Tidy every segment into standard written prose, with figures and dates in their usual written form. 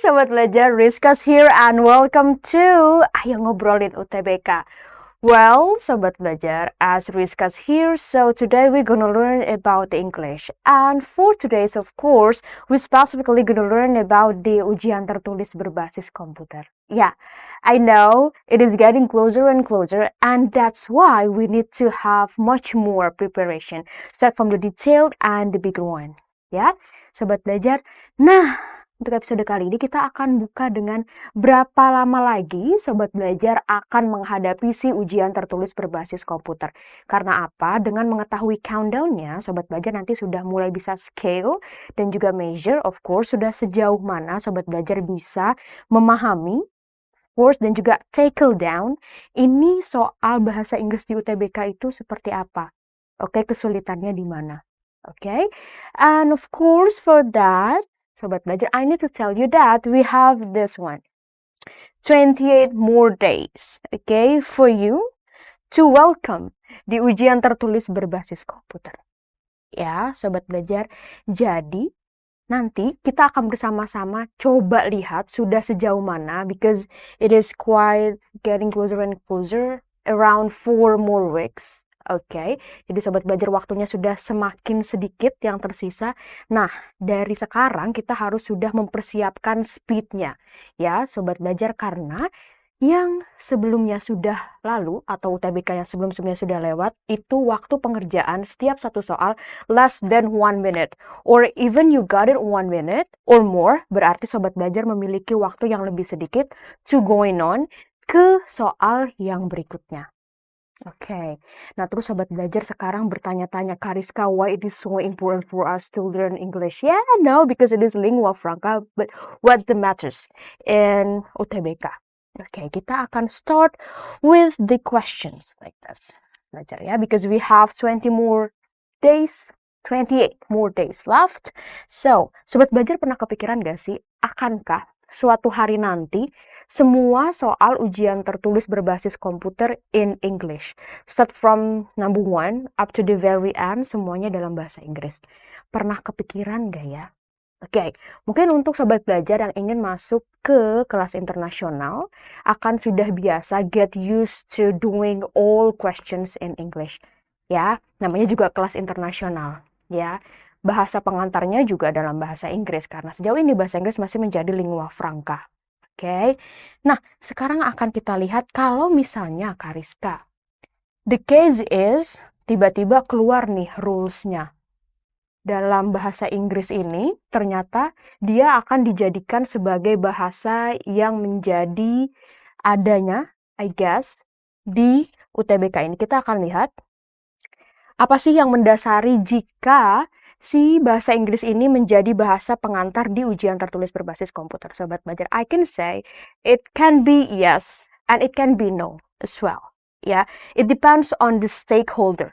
Sobat Belajar, Rizkas here and welcome to Ayo Ngobrolin UTBK. Well, Sobat Belajar, as Rizkas here, so today we're gonna learn about the English. And for today's, of course, we're specifically gonna learn about the ujian tertulis berbasis komputer. Yeah, I know it is getting closer and closer, and that's why we need to have much more preparation. Start from the detailed and the bigger one. Ya, Sobat Belajar. Nah, untuk episode kali ini kita akan buka dengan berapa lama lagi Sobat Belajar akan menghadapi si ujian tertulis berbasis komputer. Karena apa? Dengan mengetahui countdown-nya, Sobat Belajar nanti sudah mulai bisa scale dan juga measure, of course, sudah sejauh mana Sobat Belajar bisa memahami, of course, dan juga tackle down ini soal bahasa Inggris di UTBK itu seperti apa. Oke, kesulitannya di mana. Oke, and of course for that, Sobat Belajar, I need to tell you that we have this one. 28 more days, okay, for you to welcome di ujian tertulis berbasis komputer. Ya, Sobat Belajar. Jadi, nanti kita akan bersama-sama coba lihat sudah sejauh mana because it is quite getting closer and closer, around 4 more weeks. Oke, jadi Sobat Belajar waktunya sudah semakin sedikit yang tersisa. Nah, dari sekarang kita harus sudah mempersiapkan speednya. Ya, Sobat Belajar, karena yang sebelumnya sudah lalu atau UTBK yang sebelum-sebelumnya sudah lewat, itu waktu pengerjaan setiap satu soal less than 1 minute. Or even you got it 1 minute or more, berarti Sobat Belajar memiliki waktu yang lebih sedikit to going on ke soal yang berikutnya. Oke, nah terus Sobat Belajar sekarang bertanya-tanya, Kariska, why it is so important for us to learn English? Yeah, no, because it is lingua franca, but what the matters in UTBK? Oke, kita akan start with the questions like this. Belajar ya, because we have 28 more days left. So, Sobat Belajar pernah kepikiran gak sih, akankah suatu hari nanti semua soal ujian tertulis berbasis komputer in English, start from number 1 up to the very end, semuanya dalam bahasa Inggris? Pernah kepikiran gak ya? Oke, mungkin untuk Sobat Belajar yang ingin masuk ke kelas internasional akan sudah biasa get used to doing all questions in English. Ya, namanya juga kelas internasional. Ya, bahasa pengantarnya juga dalam bahasa Inggris karena sejauh ini bahasa Inggris masih menjadi lingua franca. Oke, nah sekarang akan kita lihat kalau misalnya Kariska, the case is tiba-tiba keluar nih rules-nya. Dalam bahasa Inggris ini ternyata dia akan dijadikan sebagai bahasa yang menjadi adanya, I guess, di UTBK ini. Kita akan lihat apa sih yang mendasari jika si bahasa Inggris ini menjadi bahasa pengantar di ujian tertulis berbasis komputer. Sobat Belajar, I can say it can be yes and it can be no as well. Ya, it depends on the stakeholder.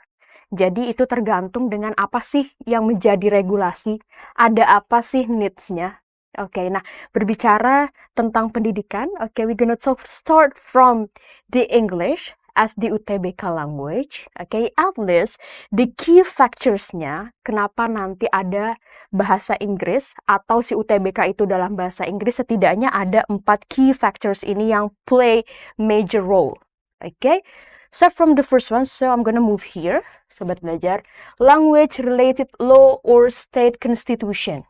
Jadi itu tergantung dengan apa sih yang menjadi regulasi, ada apa sih needs-nya. Oke, nah berbicara tentang pendidikan, we're gonna start from the English as the UTBK language. At least the key factors-nya, kenapa nanti ada bahasa Inggris atau si UTBK itu dalam bahasa Inggris, setidaknya ada 4 key factors ini yang play major role. Start from the first one, so I'm gonna move here, Sobat Belajar. Language-related law or state constitution.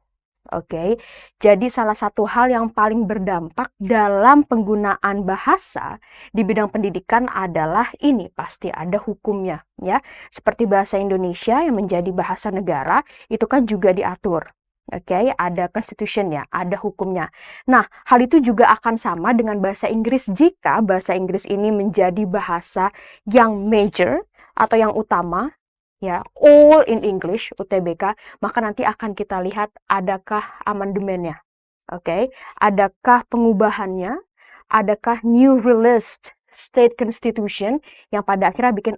Jadi salah satu hal yang paling berdampak dalam penggunaan bahasa di bidang pendidikan adalah ini, pasti ada hukumnya, ya. Seperti bahasa Indonesia yang menjadi bahasa negara, itu kan juga diatur. Ada constitution-nya, ada hukumnya. Nah, hal itu juga akan sama dengan bahasa Inggris jika bahasa Inggris ini menjadi bahasa yang major atau yang utama, ya, all in English, UTBK, maka nanti akan kita lihat adakah amandemennya. Adakah pengubahannya, adakah new released state constitution yang pada akhirnya bikin,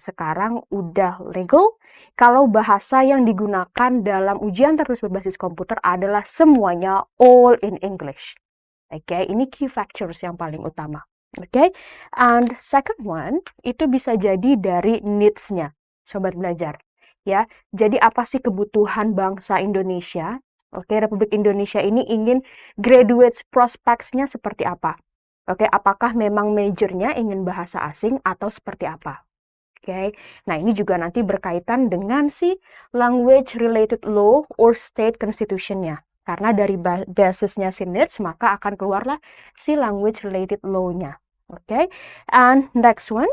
sekarang udah legal kalau bahasa yang digunakan dalam ujian tertulis berbasis komputer adalah semuanya all in English. Ini key factors yang paling utama. And second one, itu bisa jadi dari needs-nya, Sobat Belajar. Ya, jadi apa sih kebutuhan bangsa Indonesia Oke, Republik Indonesia ini ingin graduate prospects-nya seperti apa? Oke, apakah memang majornya ingin bahasa asing atau seperti apa? Oke, nah ini juga nanti berkaitan dengan si language related law or state constitution-nya. Karena dari basisnya si NITS, maka akan keluarlah si language related law-nya. Oke, and next one.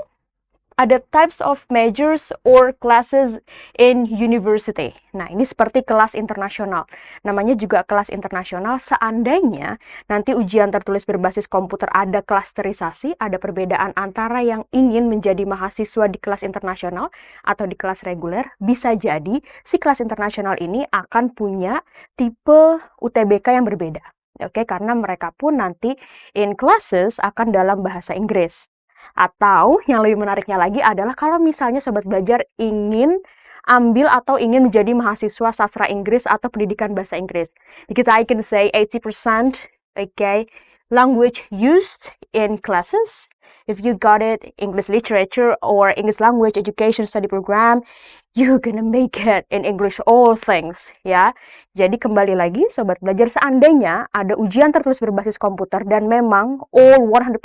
Ada types of majors or classes in university. Nah, ini seperti kelas internasional. Namanya juga kelas internasional seandainya nanti ujian tertulis berbasis komputer ada klasterisasi, ada perbedaan antara yang ingin menjadi mahasiswa di kelas internasional atau di kelas reguler, bisa jadi si kelas internasional ini akan punya tipe UTBK yang berbeda. Oke, karena mereka pun nanti in classes akan dalam bahasa Inggris. Atau yang lebih menariknya lagi adalah kalau misalnya Sobat Belajar ingin ambil atau ingin menjadi mahasiswa sastra Inggris atau pendidikan bahasa Inggris. Because I can say 80% okay, language used in classes. If you got it, English literature or English language education study program, you're gonna make it in English all things, ya. Jadi kembali lagi, Sobat Belajar, seandainya ada ujian tertulis berbasis komputer dan memang all 100%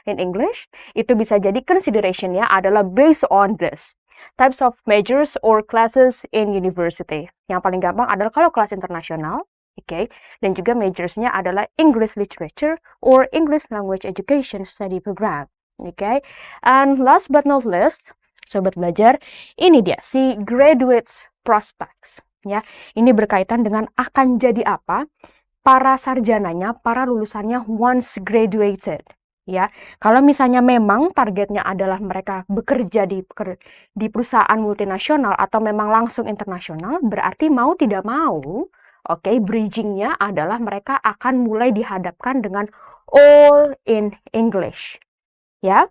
in English, itu bisa jadi consideration-nya adalah based on this. Types of majors or classes in university. Yang paling gampang adalah kalau kelas internasional, okay, dan juga majorsnya adalah English literature or English language education study program. Okay, and last but not least, Sobat Belajar, ini dia si graduates prospects. Ya, ini berkaitan dengan akan jadi apa para sarjananya, para lulusannya once graduated. Ya, kalau misalnya memang targetnya adalah mereka bekerja di perusahaan multinasional atau memang langsung internasional, berarti mau tidak mau, oke, bridgingnya adalah mereka akan mulai dihadapkan dengan all in English. Ya,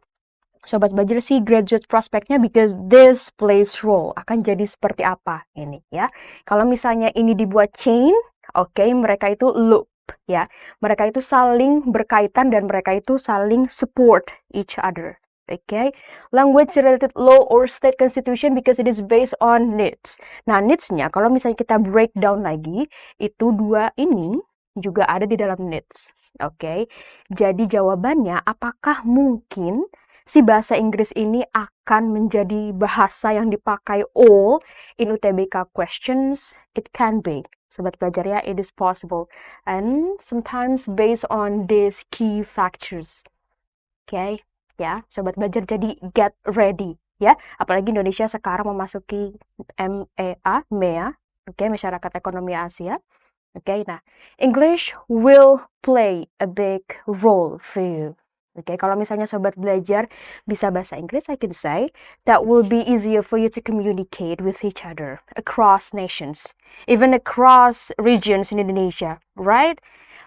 Sobat Belajar sih graduate prospectnya because this plays role. Akan jadi seperti apa ini ya. Kalau misalnya ini dibuat chain, oke, mereka itu loop ya. Mereka itu saling berkaitan dan mereka itu saling support each other. Okay, language related law or state constitution because it is based on needs. Nah, needs-nya kalau misalnya kita breakdown lagi, itu dua ini juga ada di dalam needs. Oke, jadi jawabannya apakah mungkin si bahasa Inggris ini akan menjadi bahasa yang dipakai all in UTBK questions? It can be. Sobat Belajar ya, it is possible. And sometimes based on these key factors. Okay, ya, Sobat Belajar, jadi get ready ya. Apalagi Indonesia sekarang memasuki MEA, okay, Masyarakat Ekonomi Asia. Okay, nah, English will play a big role for you. Okay, kalau misalnya Sobat Belajar bisa bahasa Inggris, I can say that will be easier for you to communicate with each other across nations, even across regions in Indonesia, right?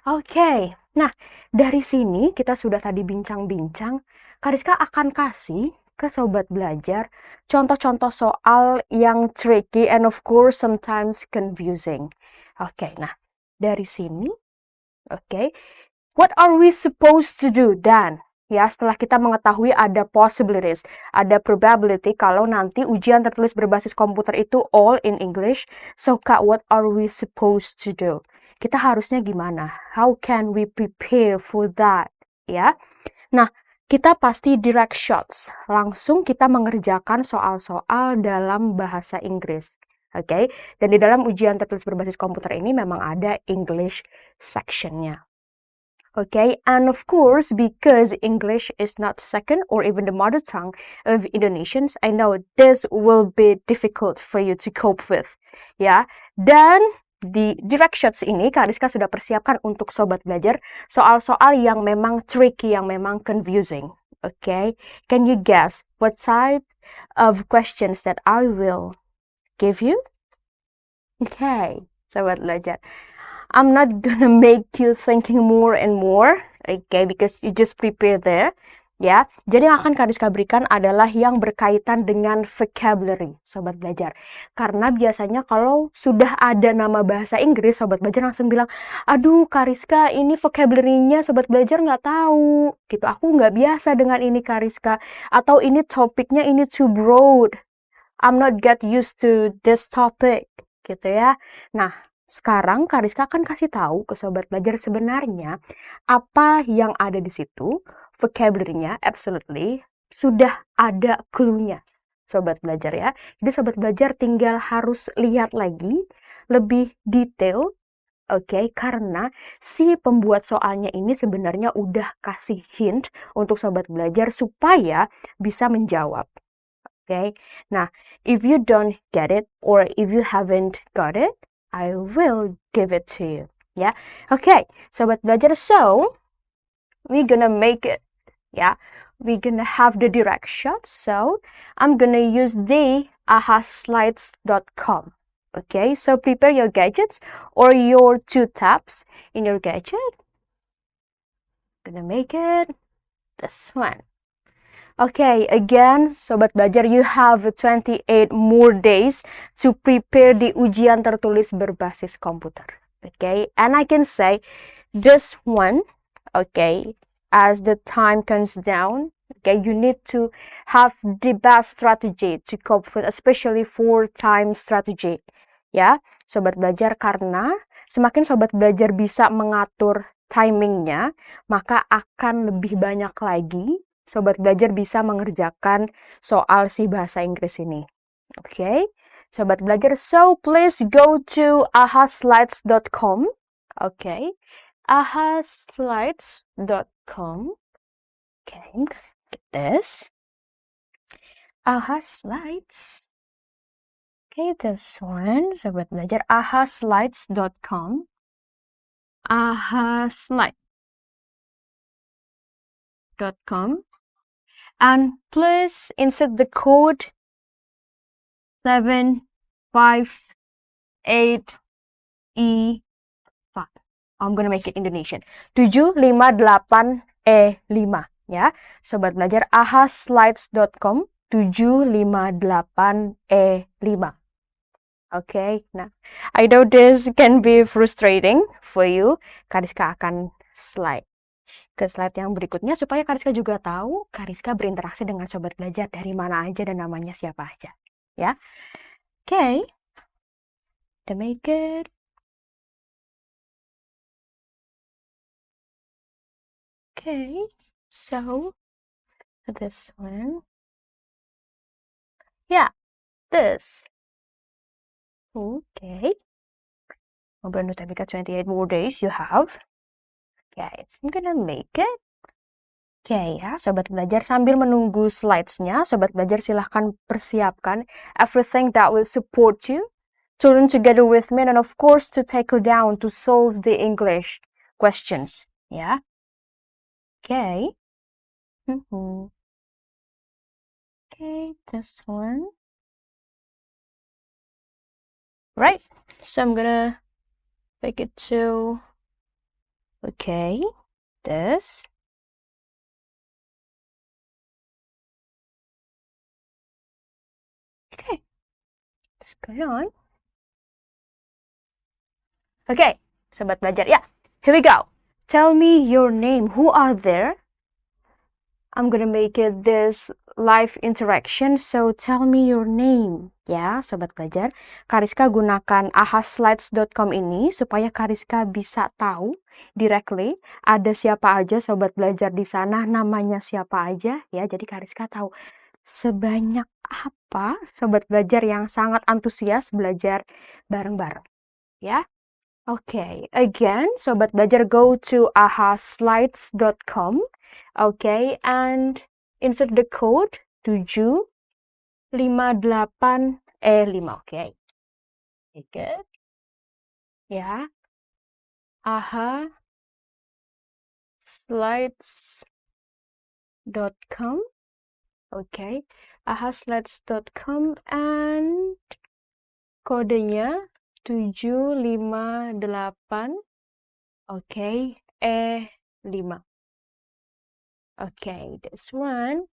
Okay, nah dari sini kita sudah tadi bincang-bincang, Kariska akan kasih ke Sobat Belajar contoh-contoh soal yang tricky and of course sometimes confusing. Oke, nah dari sini, oke, what are we supposed to do dan? Ya, setelah kita mengetahui ada possibilities, ada probability kalau nanti ujian tertulis berbasis komputer itu all in English. So, Kak, what are we supposed to do? Kita harusnya gimana? How can we prepare for that? Ya, nah, kita pasti direct shots. Langsung kita mengerjakan soal-soal dalam bahasa Inggris. Oke, dan di dalam ujian tertulis berbasis komputer ini memang ada English section-nya. Okay, and of course, because English is not second or even the mother tongue of Indonesians, I know this will be difficult for you to cope with. Ya, dan di direct shots ini, Kak Rizka sudah persiapkan untuk Sobat Belajar soal-soal yang memang tricky, yang memang confusing. Okay, can you guess what type of questions that I will give you? Okay, Sobat Belajar. I'm not gonna make you thinking more and more, okay, because you just prepare there, ya. Jadi yang akan Kak Rizka berikan adalah yang berkaitan dengan vocabulary, Sobat Belajar. Karena biasanya kalau sudah ada nama bahasa Inggris, Sobat Belajar langsung bilang, aduh Kak Rizka, ini vocabulary-nya Sobat Belajar nggak tahu, gitu. Aku nggak biasa dengan ini Kak Rizka. Atau ini topiknya ini too broad. I'm not get used to this topic, gitu ya. Nah, sekarang Kariska akan kasih tahu ke sobat belajar sebenarnya apa yang ada di situ, vocabulary-nya, absolutely, sudah ada clue-nya, sobat belajar ya. Jadi sobat belajar tinggal harus lihat lagi, lebih detail, oke, karena si pembuat soalnya ini sebenarnya udah kasih hint untuk sobat belajar supaya bisa menjawab. Oke, nah, if you don't get it or if you haven't got it, I will give it to you. Ya, oke, sobat belajar. So, we're gonna make it. Ya, we're gonna have the direction. So, I'm gonna use the ahaslides.com. Okay, so prepare your gadgets or your 2 tabs in your gadget. Gonna make it this one. Okay, again, sobat belajar, you have 28 more days to prepare the ujian tertulis berbasis komputer. Okay, and I can say this one, okay, as the time comes down, okay, you need to have the best strategy to cope with, especially for time strategy. Ya, sobat belajar, karena semakin sobat belajar bisa mengatur timingnya, maka akan lebih banyak lagi sobat belajar bisa mengerjakan soal si bahasa Inggris ini. Okay, sobat belajar, so please go to ahaslides.com. Okay, ahaslides.com. Okay, get this. Ahaslides. Okay, this one, sobat belajar, ahaslides.com. ahaslides.com. And please insert the code 758E5. I'm gonna make it Indonesian. 758E5 ya. Sobat belajar, ahaslides.com 758E5. Okay, nah, I know this can be frustrating for you. Kariska akan slide ke slide yang berikutnya supaya Kariska juga tahu Kariska berinteraksi dengan sobat belajar dari mana aja dan namanya siapa aja, ya. Okay, to make it. Okay, so this one, yeah, this. Okay, Open UTBK 28 more days you have. Okay, I'm gonna make it. Oke ya, sobat belajar, sambil menunggu slides-nya, sobat belajar silahkan persiapkan everything that will support you to learn together with me and of course to tackle down to solve the English questions. Ya, okay. Okay, this one. Right, so I'm gonna make it to, okay, this. Okay, let's go on. Okay, sobat belajar, yeah, here we go. Tell me your name. Who are there? I'm gonna make it this live interaction, so tell me your name. Ya, sobat belajar, Kariska gunakan ahaslides.com ini supaya Kariska bisa tahu directly ada siapa aja sobat belajar di sana, namanya siapa aja ya. Jadi Kariska tahu sebanyak apa sobat belajar yang sangat antusias belajar bareng-bareng ya. Okay, again, sobat belajar, go to ahaslides.com. Okay, and insert the code 758E5. Okay, good. Yeah, ahaslides.com. Okay, ahaslides.com and kodenya 758, okay, E5. Okay, this one.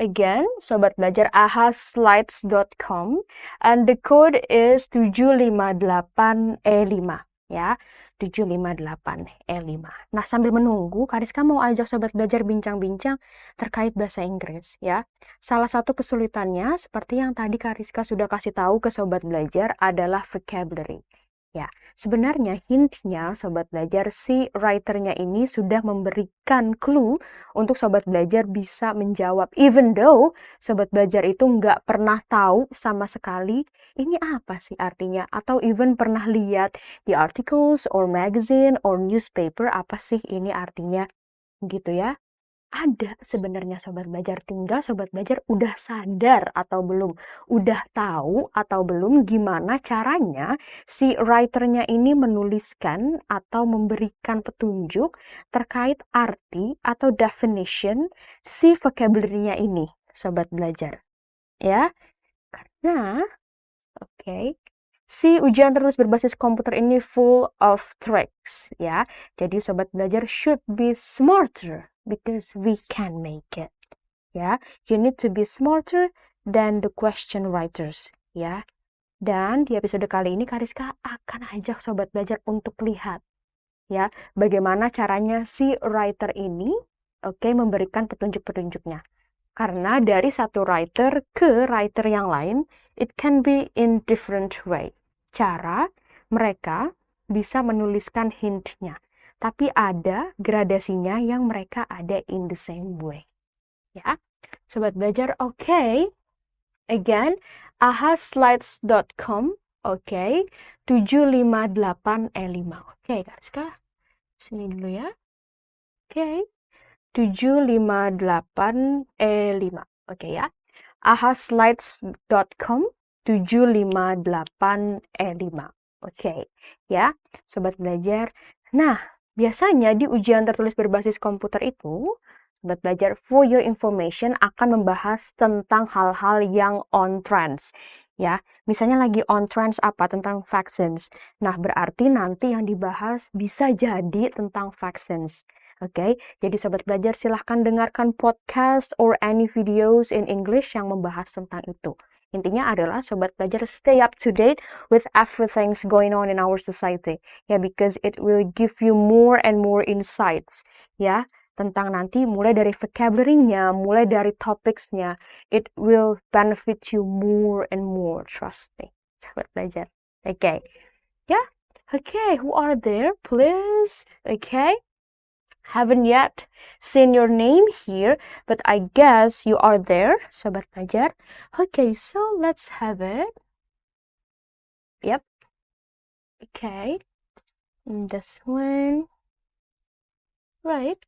Again, sobat belajar, ahaslides.com and the code is 758E5 ya, 758E5. Nah, sambil menunggu, Kariska mau ajak sobat belajar bincang-bincang terkait bahasa Inggris ya. Salah satu kesulitannya seperti yang tadi Kariska sudah kasih tahu ke sobat belajar adalah vocabulary Ya, sebenarnya hintnya Sobat Belajar, si writernya ini sudah memberikan clue untuk Sobat Belajar bisa menjawab. Even though Sobat Belajar itu nggak pernah tahu sama sekali ini apa sih artinya. Atau even pernah lihat di articles or magazine or newspaper apa sih ini artinya gitu ya. Ada sebenarnya Sobat Belajar, tinggal Sobat Belajar udah sadar atau belum, udah tahu atau belum gimana caranya si writernya ini menuliskan atau memberikan petunjuk terkait arti atau definition si vocabulary-nya ini, Sobat Belajar. Ya, nah, oke. Si ujian terus berbasis komputer ini full of tricks, ya. Jadi Sobat Belajar should be smarter because we can make it, ya. You need to be smarter than the question writers, ya. Dan di episode kali ini Kariska akan ajak Sobat Belajar untuk lihat, ya, bagaimana caranya si writer ini, oke, memberikan petunjuk-petunjuknya. Karena dari satu writer ke writer yang lain, it can be in different way. Cara mereka bisa menuliskan hintnya. Tapi ada gradasinya yang mereka ada in the same way. Ya, Sobat Belajar, oke. Again, ahaslides.com, oke. 758E5. Oke, Kak, sini dulu ya. Oke. 758E5. Oke ya. ahaslides.com 758E5. Oke ya, Sobat Belajar. Nah, biasanya di ujian tertulis berbasis komputer itu, Sobat Belajar, for your information akan membahas tentang hal-hal yang on trends. Ya, misalnya lagi on trends apa? Tentang vaccines. Nah, berarti nanti yang dibahas bisa jadi tentang vaccines. Oke, jadi Sobat Belajar silahkan dengarkan podcast or any videos in English yang membahas tentang itu. Intinya adalah Sobat Belajar stay up to date with everything going on in our society. Ya, because it will give you more and more insights. Ya, tentang nanti mulai dari vocabulary-nya, mulai dari topics-nya. It will benefit you more and more, trust me. Sobat Belajar. Okay. Yeah. Okay, who are there? Please. Okay. Haven't yet seen your name here, but I guess you are there, Sobat Belajar. Okay, so let's have it. Yep. Okay. This one. Right.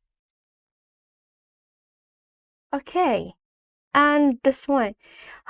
Okay. And this one.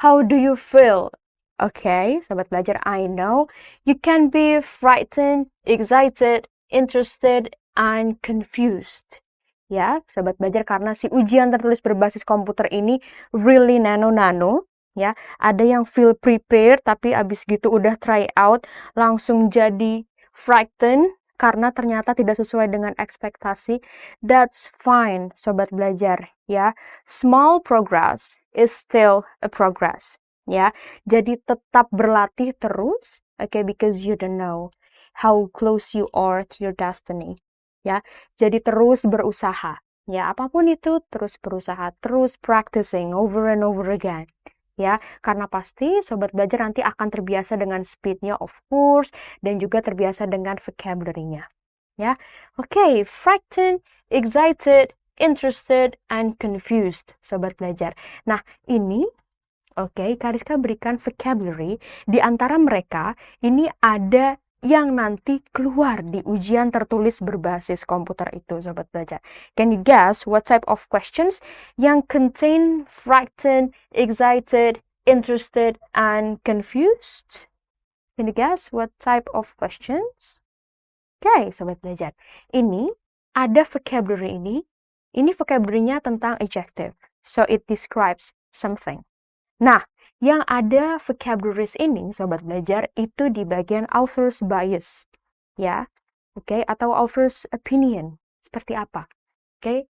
How do you feel? Okay, Sobat Belajar, I know you can be frightened, excited, interested, and confused. Ya, Sobat Belajar, karena si ujian tertulis berbasis komputer ini really nano-nano. Ya, ada yang feel prepared, tapi abis gitu udah try out, langsung jadi frightened, karena ternyata tidak sesuai dengan ekspektasi. That's fine, Sobat Belajar. Ya, small progress is still a progress. Ya, jadi tetap berlatih terus, okay, because you don't know how close you are to your destiny. Ya, jadi terus berusaha. Ya, apapun itu terus berusaha, terus practicing over and over again. Ya, karena pasti Sobat Belajar nanti akan terbiasa dengan speednya, of course, dan juga terbiasa dengan vocabulary-nya. Ya, okay, frightened, excited, interested, and confused, Sobat Belajar. Nah, ini Kariska berikan vocabulary. Di antara mereka, ini ada yang nanti keluar di ujian tertulis berbasis komputer itu, Sobat Belajar. Can you guess what type of questions yang contain frightened, excited, interested, and confused? Can you guess what type of questions? Okay, Sobat Belajar. Ini ada vocabulary ini. Ini vocabulary-nya tentang adjective. So it describes something. Nah, yang ada vocabularies ini, Sobat Belajar, itu di bagian author's bias. Ya, atau author's opinion. Seperti apa?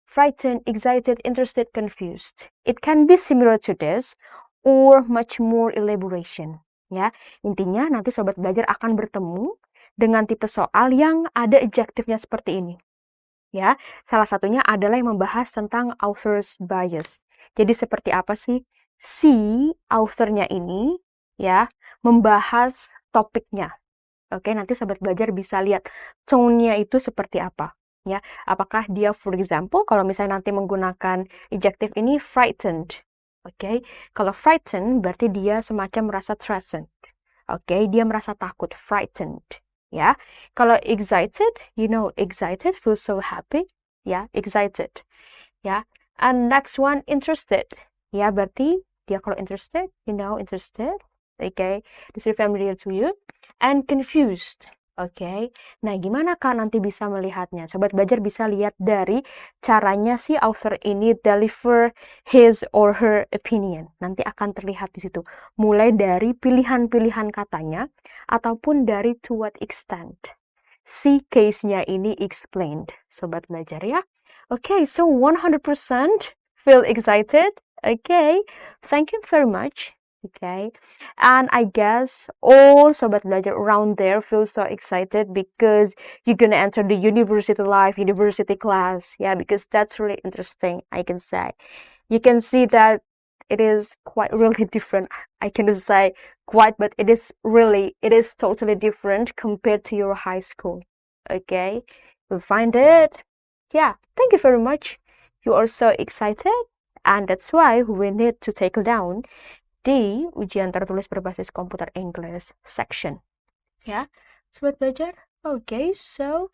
Frightened, excited, interested, confused. It can be similar to this or much more elaboration. Ya, intinya nanti Sobat Belajar akan bertemu dengan tipe soal yang ada adjektifnya seperti ini. Ya, salah satunya adalah yang membahas tentang author's bias. Jadi seperti apa sih si authornya ini ya membahas topiknya. Oke, nanti sobat belajar bisa lihat tone-nya itu seperti apa. Ya, apakah dia, for example, kalau misalnya nanti menggunakan adjective ini frightened. Oke, kalau frightened berarti dia semacam merasa threatened. Oke, dia merasa takut, frightened. Ya, kalau excited, excited, feel so happy. Ya, excited. Ya, and next one, interested. Ya, berarti dia kalau interested, interested. Okay, this is familiar to you. And confused. Oke, nah gimana Kak nanti bisa melihatnya? Sobat belajar bisa lihat dari caranya si author ini deliver his or her opinion. Nanti akan terlihat di situ. Mulai dari pilihan-pilihan katanya, ataupun dari to what extent si case-nya ini explained. Sobat belajar ya. Okay, so 100% feel excited. Okay, thank you very much. Okay, and I guess all sobat belajar around there feel so excited because you're gonna enter the university life, university class. Yeah, because that's really interesting, I can say. You can see that it is quite really different. I can say quite, but it is totally different compared to your high school. Okay, you'll find it. Yeah, thank you very much. You are so excited, and that's why we need to take down di ujian tertulis berbasis komputer English section. Ya, sobat belajar. Okay, so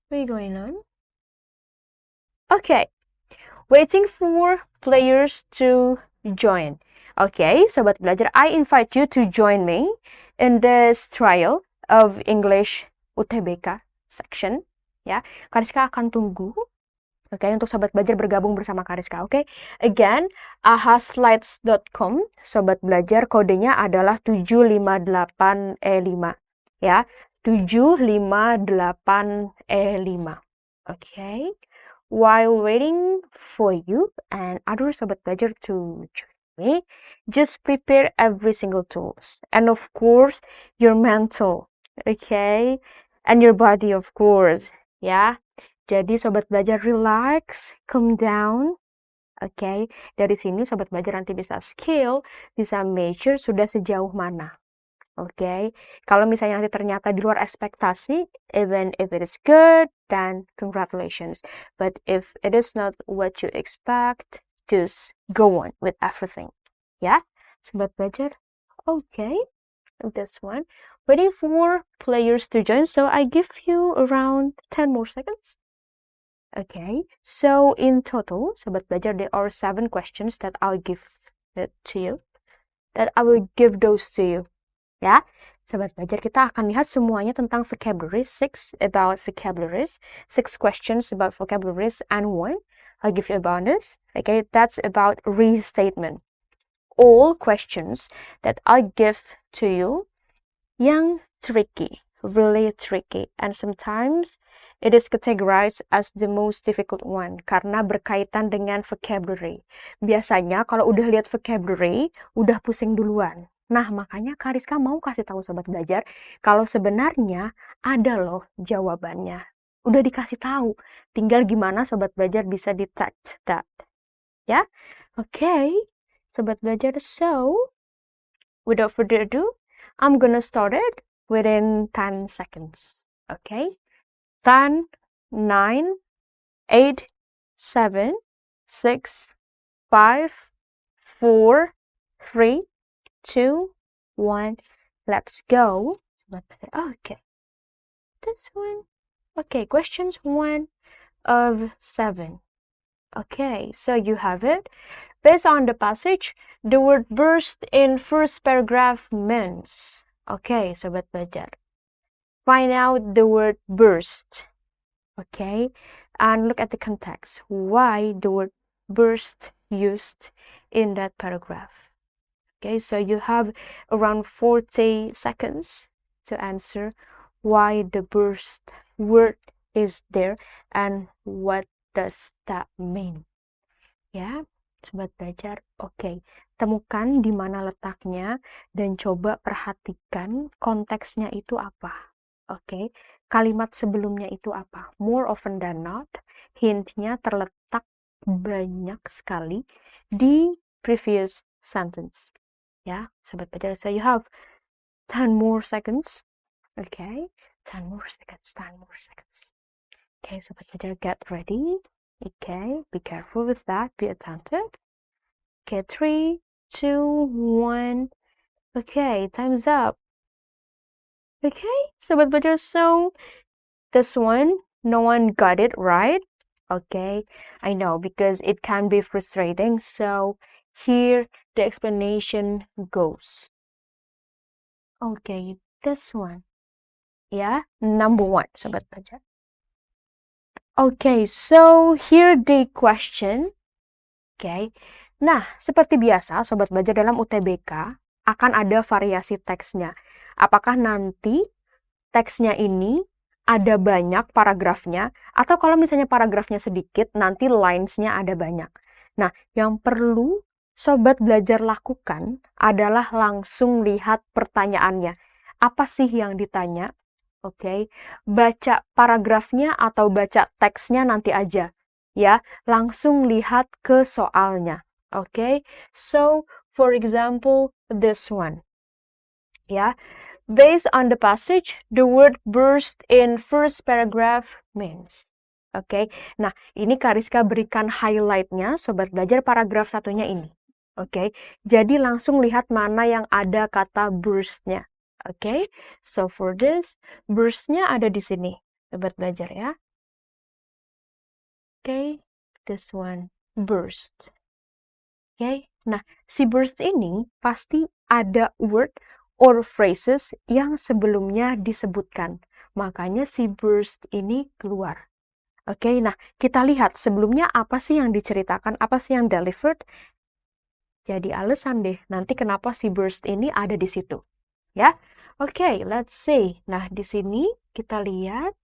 we're going on. Okay, waiting for players to join. Okay, sobat belajar, I invite you to join me in this trial of English UTBK section. Ya, Kariska akan tunggu. Oke, untuk sobat belajar bergabung bersama Kariska. Oke, again, ahaslides.com. Sobat belajar kodenya adalah 758E5. Ya, 758E5. Oke. While waiting for you and other sobat belajar to join me, just prepare every single tools. And of course, your mental. Okay? And your body, of course. Ya. Jadi sobat belajar relax, calm down. Oke, dari sini sobat belajar nanti bisa scale, bisa measure sudah sejauh mana. Oke, kalau misalnya nanti ternyata di luar ekspektasi, even if it is good, then congratulations. But if it is not what you expect, just go on with everything. Ya, sobat belajar. Okay, this one. Waiting for players to join, so I give you around 10 more seconds. Okay, so in total, sobat belajar, there are 7 questions that I'll give it to you. That I will give those to you. Ya, sobat belajar, kita akan lihat semuanya tentang vocabulary. 6 about vocabularies, 6 questions about vocabularies, and 1 I'll give you a bonus. Okay, that's about restatement. All questions that I give to you yang tricky, really tricky, and sometimes it is categorized as the most difficult one karena berkaitan dengan vocabulary. Biasanya kalau udah lihat vocabulary, udah pusing duluan. Nah, makanya Kariska mau kasih tahu sobat belajar kalau sebenarnya ada loh jawabannya. Udah dikasih tahu. Tinggal gimana sobat belajar bisa detect that. Ya? Okay. Sobat belajar, so without further ado, I'm gonna start it within 10 seconds. Okay? 10, 9, 8, 7, 6, 5, 4, 3, 2, 1. Let's go. Okay. This one. Okay, questions 1 of 7. Okay, so you have it. Based on the passage, the word burst in first paragraph means. Okay, sobat belajar. Find out the word burst. Okay, and look at the context. Why the word burst used in that paragraph? Okay, so you have around 40 seconds to answer why the burst word is there and what does that mean. Ya, sobat belajar. Oke, temukan di mana letaknya dan coba perhatikan konteksnya itu apa. Oke, kalimat sebelumnya itu apa? More often than not, hintnya terletak banyak sekali di previous sentence. Ya, sobat belajar. So you have 10 more seconds Okay, 10 more seconds, 10 more seconds. Okay, Sobat Belajar, get ready. Okay, be careful with that, be attentive. Okay, 3, 2, 1. Okay, time's up. Okay, Sobat Belajar, so this one, no one got it right. Okay, I know because it can be frustrating. So here the explanation goes. Okay, this one. Yeah, number 1, Sobat Belajar. Okay, so here the question. Okay. Nah, seperti biasa, Sobat Belajar, dalam UTBK akan ada variasi teksnya. Apakah nanti teksnya ini ada banyak paragrafnya, atau kalau misalnya paragrafnya sedikit, nanti lines-nya ada banyak. Nah, yang perlu Sobat Belajar lakukan adalah langsung lihat pertanyaannya. Apa sih yang ditanya? Oke, baca paragrafnya atau baca teksnya nanti aja. Ya, langsung lihat ke soalnya. Oke, so for example, this one. Ya, based on the passage, the word burst in first paragraph means. Oke, nah ini Kariska berikan highlight-nya, Sobat Belajar, paragraf satunya ini. Oke, jadi langsung lihat mana yang ada kata burst-nya. Oke, so for this, burst-nya ada di sini, Sobat Belajar ya. Oke, this one, burst. Oke, nah si burst ini pasti ada word or phrases yang sebelumnya disebutkan. Makanya si burst ini keluar. Oke, nah kita lihat sebelumnya apa sih yang diceritakan, apa sih yang delivered. Jadi alasan deh nanti kenapa si burst ini ada di situ. Ya, oke, let's see. Nah, di sini kita lihat.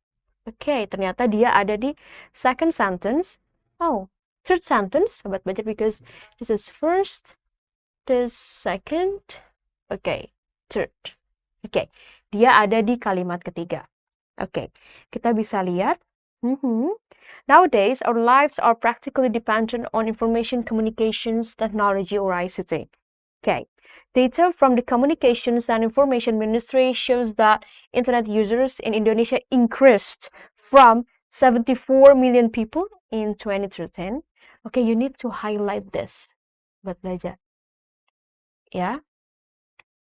Oke, ternyata dia ada di second sentence. Oh, third sentence, Sobat Belajar, because this is first, this second, oke, third. Oke, dia ada di kalimat ketiga. Oke, kita bisa lihat. Nowadays, our lives are practically dependent on information communications technology or ICT. Okay, data from the Communications and Information Ministry shows that internet users in Indonesia increased from 74 million people in 2013. Okay, you need to highlight this buat belajar. Ya,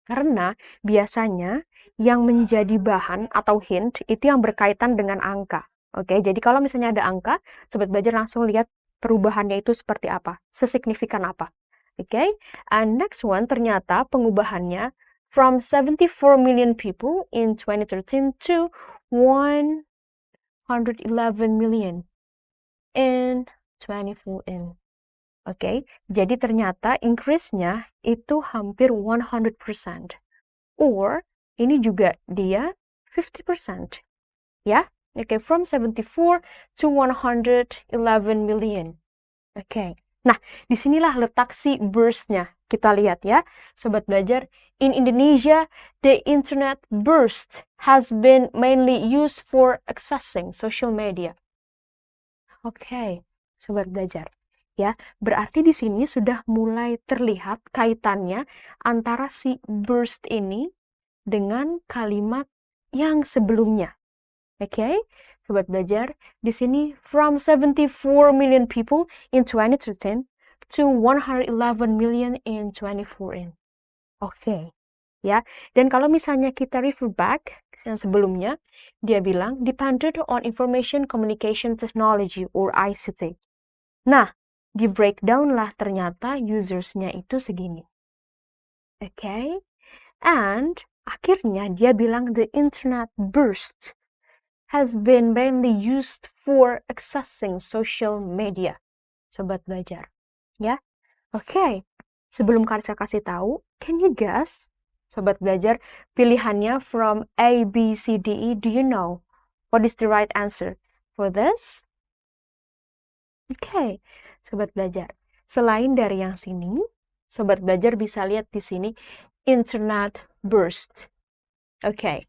karena biasanya yang menjadi bahan atau hint itu yang berkaitan dengan angka. Oke, jadi kalau misalnya ada angka, Sobat Belajar langsung lihat perubahannya itu seperti apa, sesignifikan apa. Oke, and next one ternyata pengubahannya from 74 million people in 2013 to 111 million in 2014. Oke, jadi ternyata increase-nya itu hampir 100%. Or, ini juga dia 50%. Ya, oke, from 74 to 111 million. Oke, nah disinilah letak si burst-nya. Kita lihat ya, Sobat Belajar. In Indonesia, the internet burst has been mainly used for accessing social media. Oke, Sobat Belajar. Ya, berarti di sini sudah mulai terlihat kaitannya antara si burst ini dengan kalimat yang sebelumnya. Oke, Sobat Belajar, di sini from 74 million people in 2013 to 111 million in 2014. Oke, ya. Dan kalau misalnya kita refer back yang sebelumnya, dia bilang depended on information communication technology or ICT. Nah, di breakdown lah ternyata usersnya itu segini. Oke, and akhirnya dia bilang the internet burst has been mainly used for accessing social media. Sobat Belajar. Ya, oke. Sebelum Karsa kasih tahu, can you guess, Sobat Belajar, pilihannya from A, B, C, D, E, do you know what is the right answer for this? Oke, Sobat Belajar. Selain dari yang sini, Sobat Belajar bisa lihat di sini internet burst. Oke.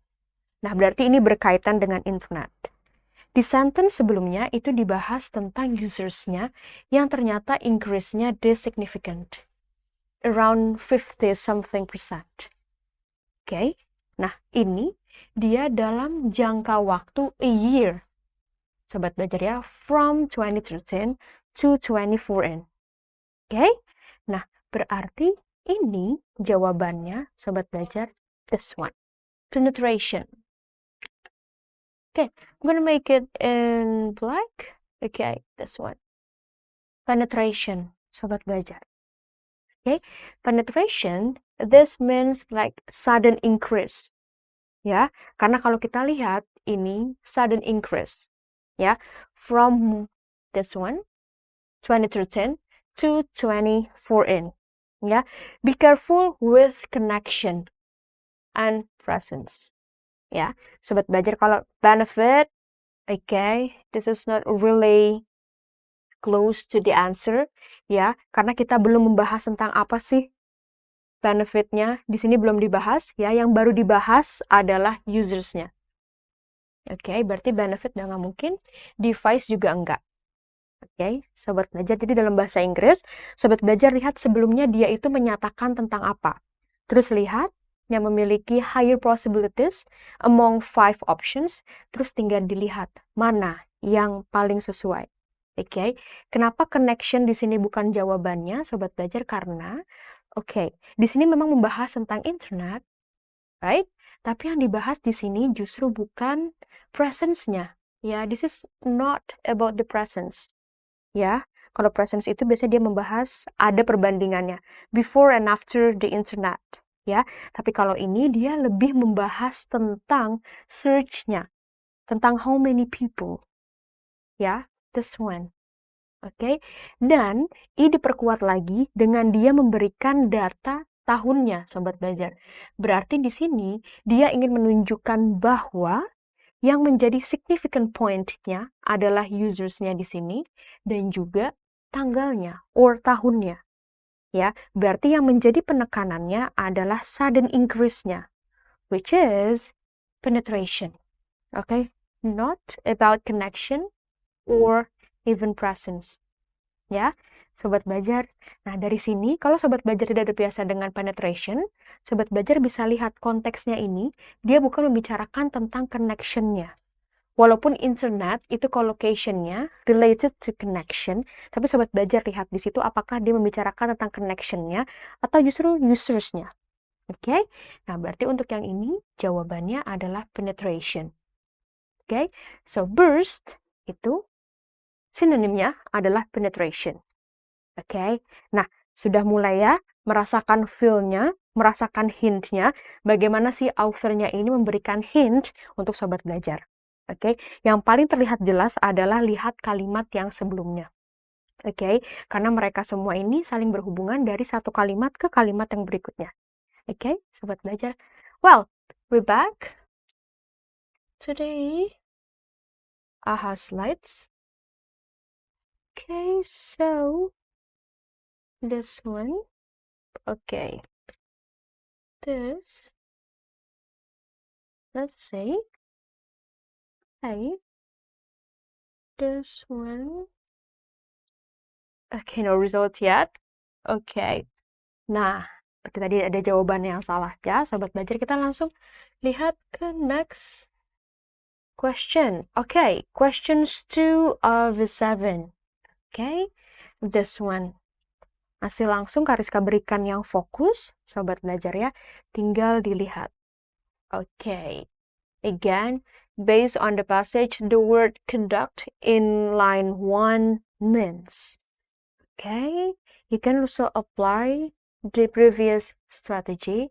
Nah, berarti ini berkaitan dengan internet. Di sentence sebelumnya itu dibahas tentang usersnya yang ternyata increase-nya significant. Around 50 something %. Oke. Nah, ini dia dalam jangka waktu a year. Sobat belajar ya, from 2013 to 2014. Oke? Nah, berarti ini jawabannya, sobat belajar, this one. Penetration. Okay, I'm gonna make it in black. Okay, this one. Penetration, sobat belajar. Okay, penetration, this means like sudden increase. Ya, karena kalau kita lihat ini sudden increase. Ya, from this one, 2013 to 2014. Ya, be careful with connection and presence. Ya, sobat belajar, kalau benefit, okay, this is not really close to the answer, ya, karena kita belum membahas tentang apa sih benefitnya. Di sini belum dibahas, ya, yang baru dibahas adalah usersnya. Oke, berarti benefit udah nggak mungkin, device juga enggak. Oke, sobat belajar, jadi dalam bahasa Inggris, sobat belajar lihat sebelumnya dia itu menyatakan tentang apa. Terus lihat yang memiliki higher possibilities among 5 options, terus tinggal dilihat mana yang paling sesuai. Oke, kenapa connection di sini bukan jawabannya, sobat belajar? Karena, di sini memang membahas tentang internet, right? Tapi yang dibahas di sini justru bukan presence-nya. Ya, this is not about the presence. Ya, kalau presence itu biasanya dia membahas ada perbandingannya, before and after the internet. Ya, tapi kalau ini dia lebih membahas tentang search-nya, tentang how many people. Ya, this one. Oke, dan ini diperkuat lagi dengan dia memberikan data tahunnya, sobat belajar. Berarti di sini dia ingin menunjukkan bahwa yang menjadi significant point-nya adalah users-nya di sini dan juga tanggalnya or tahunnya. Ya, berarti yang menjadi penekanannya adalah sudden increase-nya, which is penetration. Okay, not about connection or even presence. Ya, sobat belajar. Nah, dari sini kalau sobat belajar tidak terbiasa dengan penetration, sobat belajar bisa lihat konteksnya ini, dia bukan membicarakan tentang connection-nya. Walaupun internet itu collocation-nya related to connection, tapi sobat belajar lihat di situ apakah dia membicarakan tentang connection-nya atau justru users-nya. Oke? Nah, berarti untuk yang ini jawabannya adalah penetration. Oke? So burst itu sinonimnya adalah penetration. Oke, nah sudah mulai ya merasakan feel-nya, merasakan hint-nya, bagaimana si author-nya ini memberikan hint untuk sobat belajar. Oke, yang paling terlihat jelas adalah lihat kalimat yang sebelumnya. Oke, karena mereka semua ini saling berhubungan dari satu kalimat ke kalimat yang berikutnya. Oke, sobat belajar. Well, we're back. Today, aha slides. Okay, so this one. Okay. This. Let's see. Okay. This one. Okay, no result yet. Okay. Nah, berarti tadi ada jawaban yang salah ya, sobat belajar. Kita langsung lihat ke next question. Okay, questions 2 of 7. Okay, this one. Masih langsung Kariska berikan yang fokus, sobat belajar ya. Tinggal dilihat. Okay. Again, based on the passage, the word conduct in line 1 means. Okay, you can also apply the previous strategy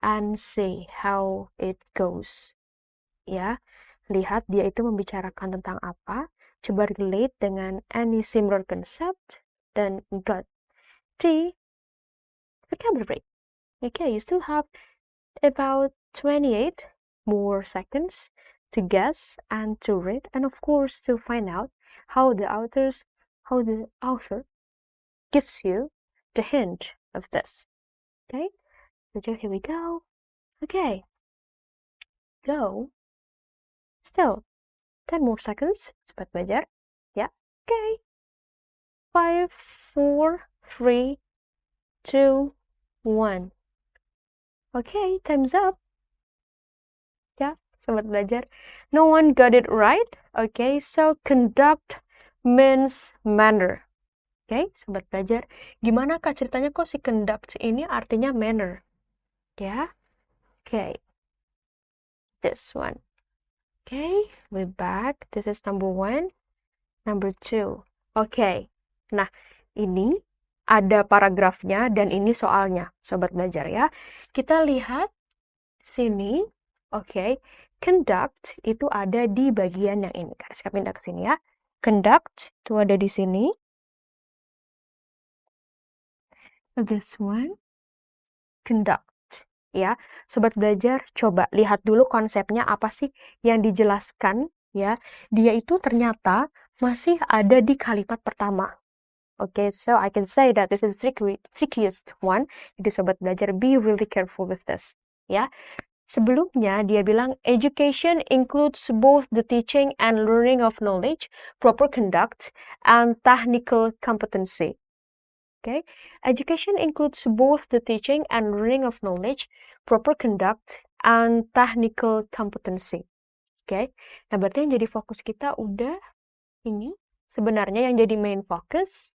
and see how it goes. Ya, lihat dia itu membicarakan tentang apa, coba relate dengan any similar concept, dan got the vocabulary. Okay, you still have about 28 more seconds to guess and to read, and of course to find out how the author gives you the hint of this. Okay, so here we go. Okay, go. Still 10 more seconds. Sobat belajar. Yeah. Okay. 5, 4, 3, 2, 1. Okay, time's up. Yeah. Sobat belajar? No one got it right. Okay, so conduct means manner. Okay, sobat belajar. Gimana kak ceritanya kok si conduct ini artinya manner? Ya, okay. This one. Okay, we're back. This is number 1. Number 2. Okay. Nah, ini ada paragrafnya dan ini soalnya, sobat belajar ya. Kita lihat sini. Okay. Conduct itu ada di bagian yang ini. Saya pindah ke sini ya. Conduct itu ada di sini. This one. Conduct. Ya, sobat belajar, coba lihat dulu konsepnya apa sih yang dijelaskan ya. Dia itu ternyata masih ada di kalimat pertama. Okay, so I can say that this is the trickiest one. Jadi sobat belajar, be really careful with this. Ya, sebelumnya dia bilang education includes both the teaching and learning of knowledge, proper conduct, and technical competency. Okay, education includes both the teaching and learning of knowledge, proper conduct, and technical competency. Okay, nah berarti yang jadi fokus kita udah ini. Sebenarnya yang jadi main focus.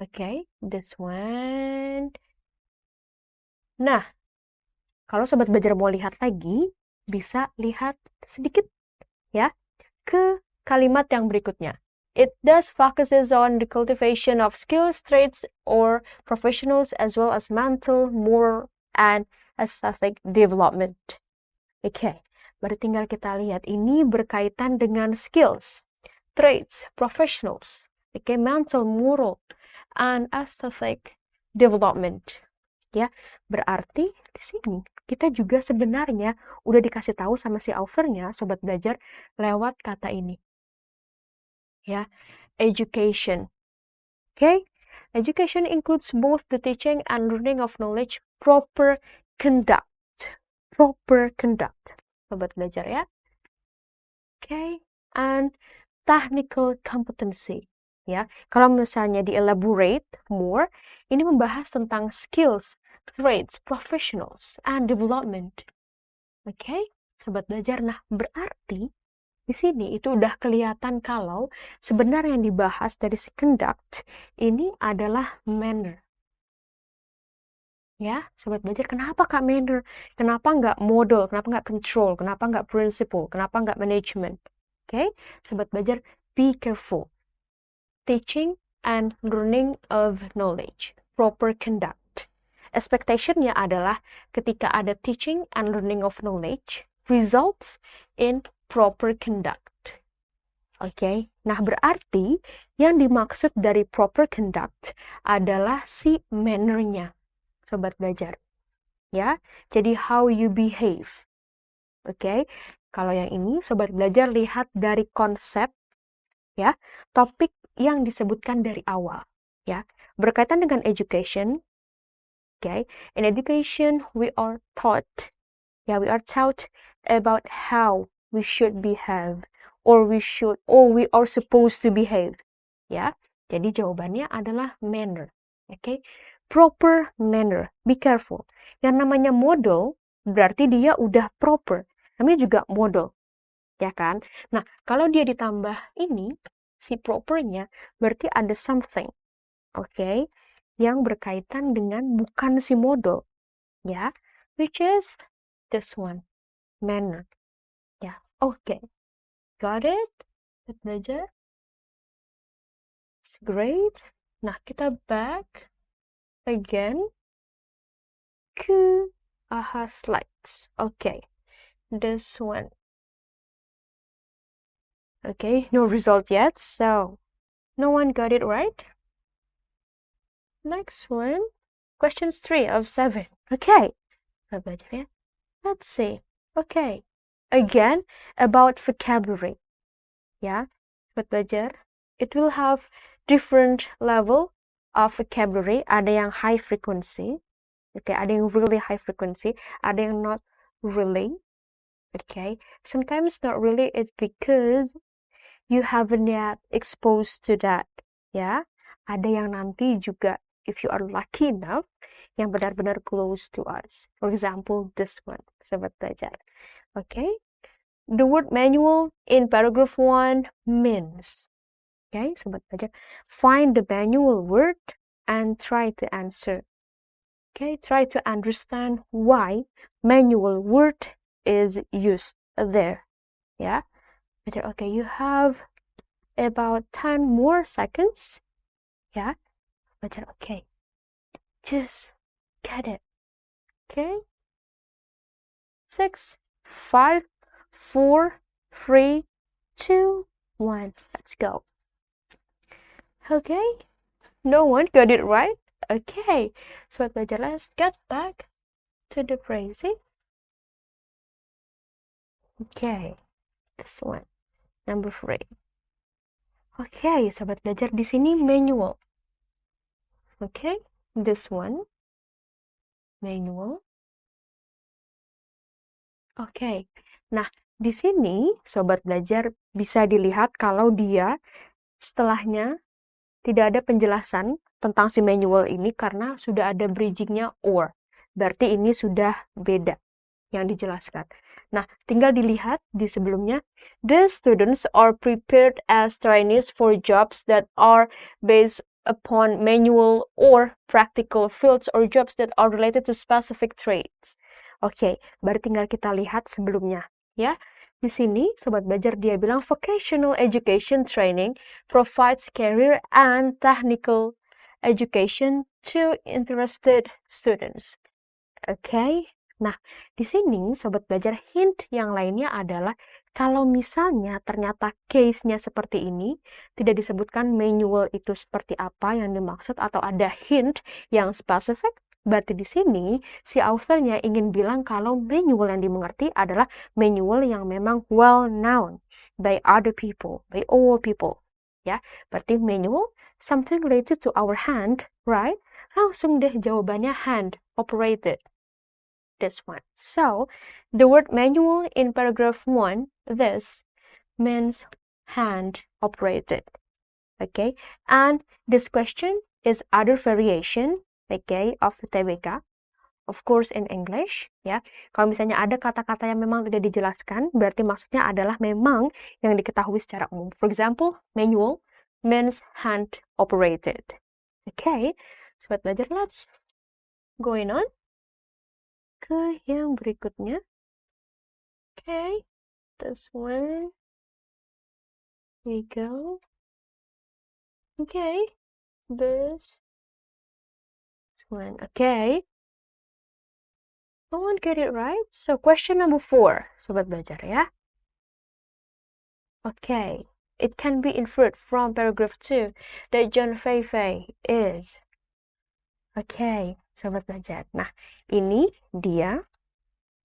Okay, this one. Nah, kalau sobat belajar mau lihat lagi, bisa lihat sedikit ya ke kalimat yang berikutnya. It thus focuses on the cultivation of skills, traits, or professionals as well as mental, moral, and aesthetic development. Oke, berarti tinggal kita lihat ini berkaitan dengan skills, traits, professionals, mental, moral, and aesthetic development. Ya, berarti di sini kita juga sebenarnya udah dikasih tahu sama si authornya, sobat belajar, lewat kata ini. Ya, education. Okay, education includes both the teaching and learning of knowledge, proper conduct. Proper conduct. Sobat belajar ya. Okay, and technical competency. Ya, kalau misalnya di-elaborate more, ini membahas tentang skills, traits, professionals, and development. Okay, sobat belajar. Nah, berarti di sini itu udah kelihatan kalau sebenarnya yang dibahas dari si conduct ini adalah manner. Ya, sobat belajar, kenapa Kak manner? Kenapa nggak model? Kenapa nggak control? Kenapa nggak principle? Kenapa nggak management? Oke, sobat belajar, be careful. Teaching and learning of knowledge, proper conduct. Expectation-nya adalah ketika ada teaching and learning of knowledge, results in proper conduct. Oke, nah berarti yang dimaksud dari proper conduct adalah si manner-nya, sobat belajar. Ya, jadi how you behave. Oke, kalau yang ini sobat belajar lihat dari konsep, ya, topik yang disebutkan dari awal, ya, berkaitan dengan education. Okay, in education we are taught, we are taught about how we should behave, or we are supposed to behave. Ya, jadi jawabannya adalah manner. Okay, proper manner. Be careful. Yang namanya model berarti dia udah proper. Namanya juga model, ya kan? Nah, kalau dia ditambah ini si propernya, berarti ada something. Okay, yang berkaitan dengan bukan si model, ya, which is this one, manner. Ya, okay, got it? Belajar? It's great. Nah, kita back again ke slides. Okay, this one. Okay, no result yet, so no one got it right. Next one, questions 3 of 7. Okay, let's see. Okay, again about vocabulary. Ya, buat belajar, it will have different level of vocabulary. Ada yang high frequency, okay, ada yang really high frequency, ada yang not really. Okay, sometimes not really, it's because you haven't yet exposed to that. Ya, ada yang nanti juga, if you are lucky enough, yang benar-benar close to us. For example, this one, sobat belajar. Okay, the word manual in paragraph 1 means. Okay, sobat belajar, find the manual word and try to answer. Okay, try to understand why manual word is used there. Yeah, better. Okay, you have about 10 more seconds. Yeah, better. Okay, just get it. Okay, 6, 5, 4, 3, 2, 1. Let's go. Okay, no one got it right. Okay, sobat belajar, let's get back to the phrasing. Okay, this one, number 3. Okay, sobat belajar, di sini manual. Okay, this one, manual. Okay, nah di sini sobat belajar bisa dilihat kalau dia setelahnya tidak ada penjelasan tentang si manual ini karena sudah ada bridgingnya or. Berarti ini sudah beda yang dijelaskan. Nah, tinggal dilihat di sebelumnya. The students are prepared as trainees for jobs that are based upon manual or practical fields or jobs that are related to specific trades. Oke, baru tinggal kita lihat sebelumnya, ya. Di sini, sobat belajar, dia bilang vocational education training provides career and technical education to interested students. Oke. Nah, di sini sobat belajar hint yang lainnya adalah kalau misalnya ternyata case-nya seperti ini, tidak disebutkan manual itu seperti apa yang dimaksud atau ada hint yang spesifik, berarti di sini si authornya ingin bilang kalau manual yang dimengerti adalah manual yang memang well known by other people, by all people. Ya, berarti manual something related to our hand, right? Langsung deh jawabannya hand operated. This one. So, the word manual in paragraph 1, this means hand operated. Okay, and this question is other variation, okay, of TWK, of course in English, ya. Kalau misalnya ada kata-kata yang memang tidak dijelaskan, berarti maksudnya adalah memang yang diketahui secara umum. For example, manual means hand operated. Okay, sobat belajar, let's going on ke yang berikutnya. Okay, this one. Here you go. Okay, this one. Okay. No one get it right. So question number 4, sobat belajar ya. Okay, it can be inferred from paragraph 2 that John Fei is. Okay, sobat belajar. Nah, ini dia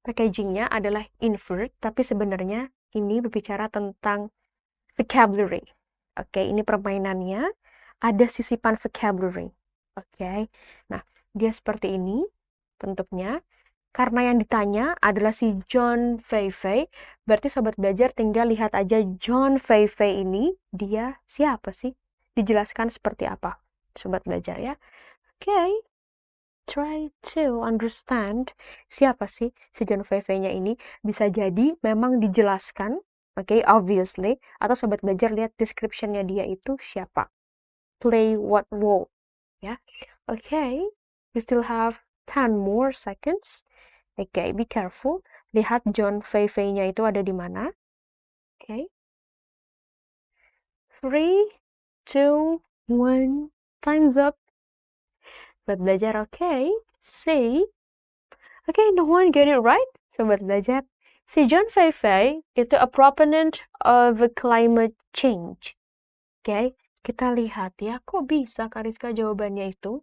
packagingnya adalah inferred, tapi sebenarnya ini berbicara tentang vocabulary. Oke, ini permainannya ada sisipan vocabulary. Oke, nah dia seperti ini bentuknya. Karena yang ditanya adalah si John Fei, berarti sobat belajar tinggal lihat aja John Fei ini dia siapa sih? Dijelaskan seperti apa, sobat belajar ya. Oke, try to understand siapa sih si John Fei-nya ini. Bisa jadi memang dijelaskan, oke, obviously, atau sobat belajar lihat description-nya dia itu siapa. Play what role, ya. Oke, we still have 10 more seconds. Oke, be careful. Lihat John Fei-nya itu ada di mana. Oke. 3, 2, 1, time's up. Buat belajar, oke. See. Oke, no one get it right. Sobat belajar. Si John Fei itu a proponent of climate change. Oke, kita lihat ya. Kok bisa Kariska jawabannya itu?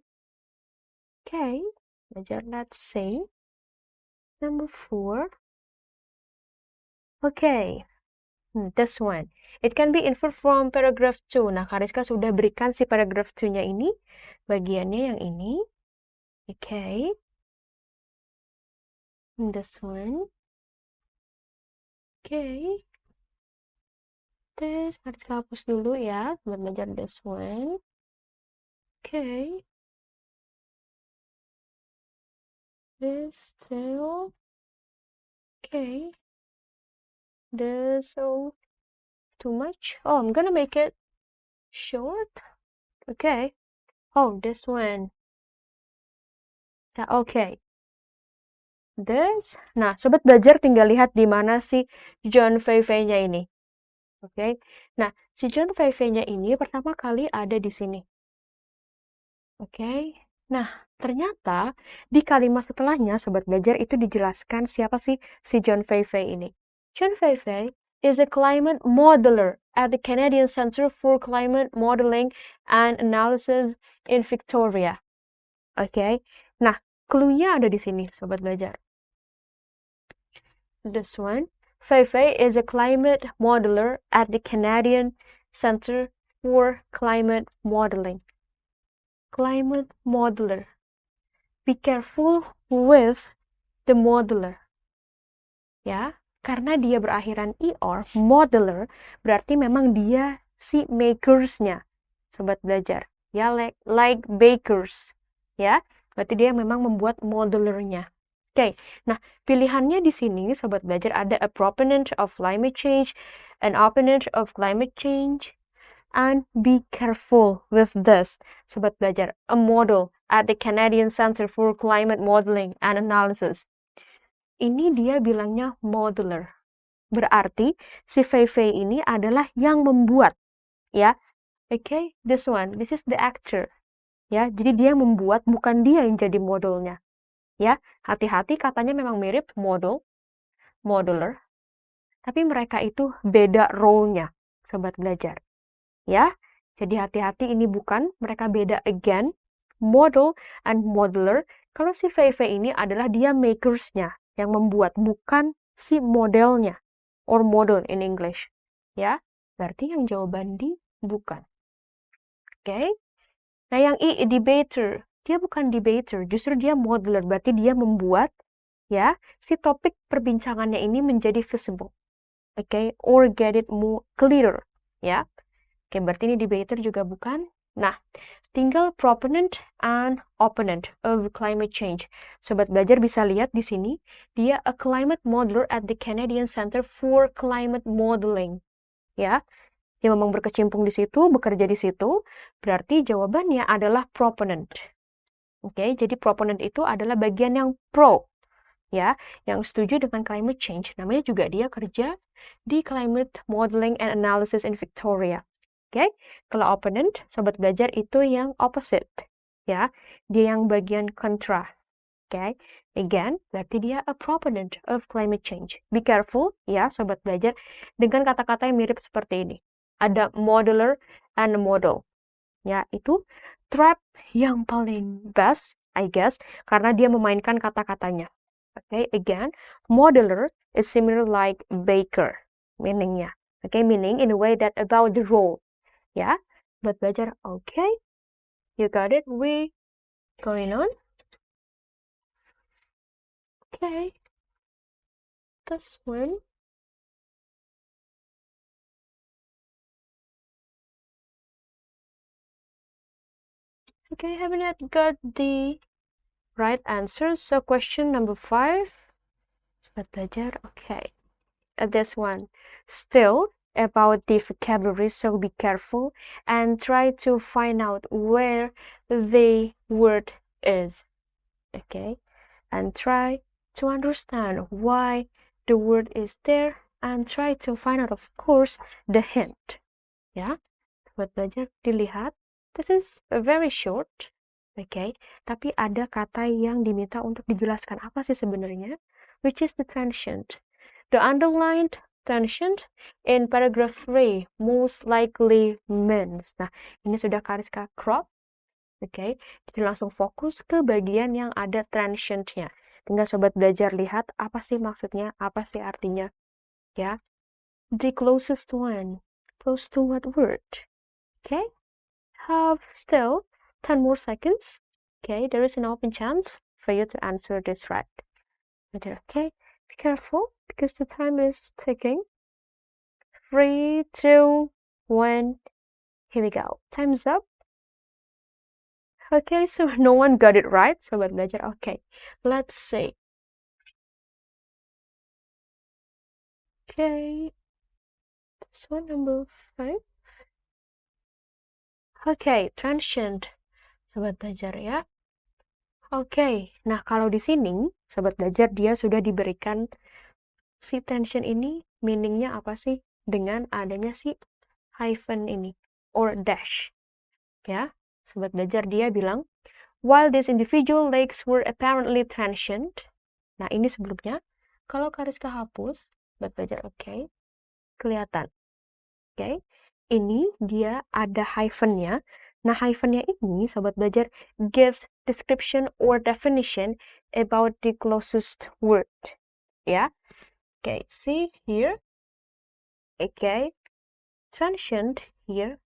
Oke, belajar, let's see. Number 4. Okay, this one. It can be inferred from paragraph 2. Nah, Kariska sudah berikan si paragraph 2-nya ini. Bagiannya yang ini. Okay. This one. Okay. This, Kariska hapus dulu ya. Buat belajar this one. Okay. This, two. Okay. this too much. Oh, I'm gonna make it short. Okay. Oh, this one. Yeah, okay. This. Nah, sobat belajar tinggal lihat di mana si John Feifei-nya ini. Oke. Nah, si John Feifei-nya ini pertama kali ada di sini. Oke. Nah, ternyata di kalimat setelahnya sobat belajar itu dijelaskan siapa sih si John Feifei ini. John Feifei is a climate modeler at the Canadian Center for Climate Modeling and Analysis in Victoria. Oke. Nah, clue-nya ada di sini sobat belajar. This one. Feifei is a climate modeler at the Canadian Center for Climate Modeling. Climate modeler. Be careful with the modeler. Ya, karena dia berakhiran er, modeler, berarti memang dia si makersnya, sobat belajar. Ya, like bakers. Ya, berarti dia memang membuat modelernya. Oke, nah pilihannya di sini sobat belajar ada a proponent of climate change, an opponent of climate change, and be careful with this, sobat belajar. A model at the Canadian Center for Climate Modeling and Analysis. Ini dia bilangnya modeler. Berarti si Feifei ini adalah yang membuat, ya. Okay, this one, this is the actor. Ya, jadi dia membuat, bukan dia yang jadi modelnya. Ya, hati-hati katanya memang mirip model, modeler, tapi mereka itu beda role-nya, sobat belajar. Ya, jadi hati-hati ini bukan, mereka beda again, model and modeler. Kalau si Feifei ini adalah dia makers-nya, yang membuat, bukan si modelnya, or model in English. Ya, berarti yang jawaban D bukan. Oke. Nah, yang I, debater. Dia bukan debater, justru dia modeler, berarti dia membuat, ya, si topik perbincangannya ini menjadi visible. Oke, or get it more clearer, ya. Oke, berarti ini debater juga bukan. Nah, tinggal proponent and opponent of climate change. Sobat belajar bisa lihat di sini, dia a climate modeler at the Canadian Center for Climate Modeling. Ya, dia memang berkecimpung di situ, bekerja di situ, berarti jawabannya adalah proponent. Oke, jadi proponent itu adalah bagian yang pro, ya, yang setuju dengan climate change. Namanya juga dia kerja di Climate Modeling and Analysis in Victoria. Oke, kalau opponent, sobat belajar itu yang opposite, ya, dia yang bagian kontra. Oke, again, berarti dia a proponent of climate change. Be careful, ya, sobat belajar, dengan kata-kata yang mirip seperti ini. Ada modeler and model. Ya, itu trap yang paling best, I guess, karena dia memainkan kata-katanya. Okay, again, modeler is similar like baker, meaningnya. Okay, meaning in a way that about the role. Ya, buat belajar. Okay, you got it. We going on. Okay, this one. Okay, haven't yet got the right answer. So question number 5. Sobat belajar. Okay. This one. Still about the vocabulary, so be careful and try to find out where the word is. Okay. And try to understand why the word is there and try to find out, of course, the hint. Ya. Sobat belajar, dilihat. This is very short, okay? Tapi ada kata yang diminta untuk dijelaskan apa sih sebenarnya, which is the transient. The underlined transient in paragraph 3 most likely means. Nah, ini sudah garis crop, okay? Jadi langsung fokus ke bagian yang ada transientnya. Tinggal sobat belajar lihat apa sih maksudnya, apa sih artinya, ya? The closest one, close to what word? Okay? Have still 10 more seconds. Okay, there is an open chance for you to answer this right. Okay, be careful because the time is ticking. 3, 2, 1. Here we go. Time's up. Okay, so no one got it right. Sobat belajar. Okay, let's see. Okay, this one number 5. Okay, transient, sobat belajar ya. Oke, nah kalau di sini, sobat belajar, dia sudah diberikan si tension ini, meaningnya apa sih? Dengan adanya si hyphen ini, or dash. Ya, sobat belajar, dia bilang, while these individual legs were apparently transient. Nah, ini sebelumnya, kalau Kariska hapus, sobat belajar, oke, kelihatan. Oke, ini dia ada hyphennya. Nah, hyphennya ini, sobat belajar, gives description or definition about the closest word. Ya, oke, see here. Oke, transient here.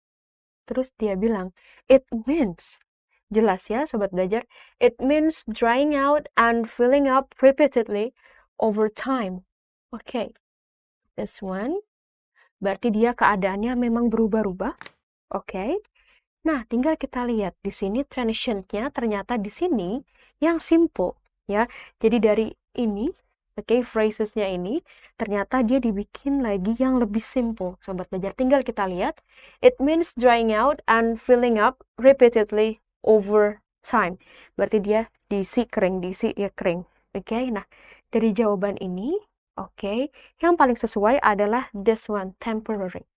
Terus dia bilang, it means, jelas ya sobat belajar, it means drying out and filling up repeatedly over time. Oke, this one. Berarti dia keadaannya memang berubah-ubah. Oke. Nah, tinggal kita lihat di sini transition-nya ternyata di sini yang simple ya. Jadi dari ini, oke, phrases-nya ini ternyata dia dibikin lagi yang lebih simple. Sobat belajar, tinggal kita lihat. It means drying out and filling up repeatedly over time. Berarti dia diisi kering, diisi ya kering. Oke, nah dari jawaban ini, oke, yang paling sesuai adalah this one, temporary.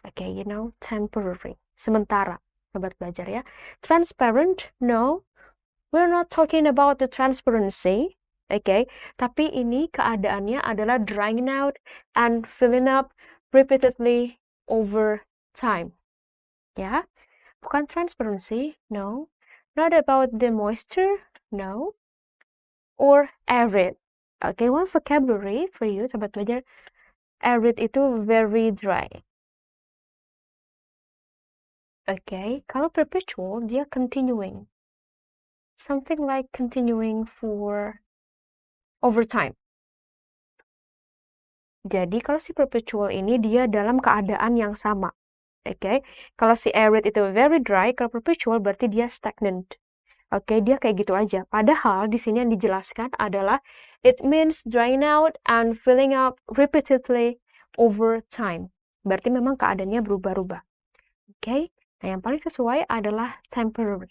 Oke, you know, temporary. Sementara, sobat belajar ya. Transparent, no. We're not talking about the transparency. Oke, tapi ini keadaannya adalah drying out and filling up repeatedly over time. Ya, bukan transparency, no. Not about the moisture, no. Or arid. Oke, one vocabulary for you, sobat belajar. Arid itu very dry. Oke, kalau perpetual, dia continuing. Something like continuing for over time. Jadi, kalau si perpetual ini, dia dalam keadaan yang sama. Oke, kalau si arid itu very dry, kalau perpetual berarti dia stagnant. Oke, dia kayak gitu aja. Padahal, di sini yang dijelaskan adalah it means drying out and filling up repeatedly over time. Berarti memang keadaannya berubah-ubah. Oke, nah yang paling sesuai adalah temporary.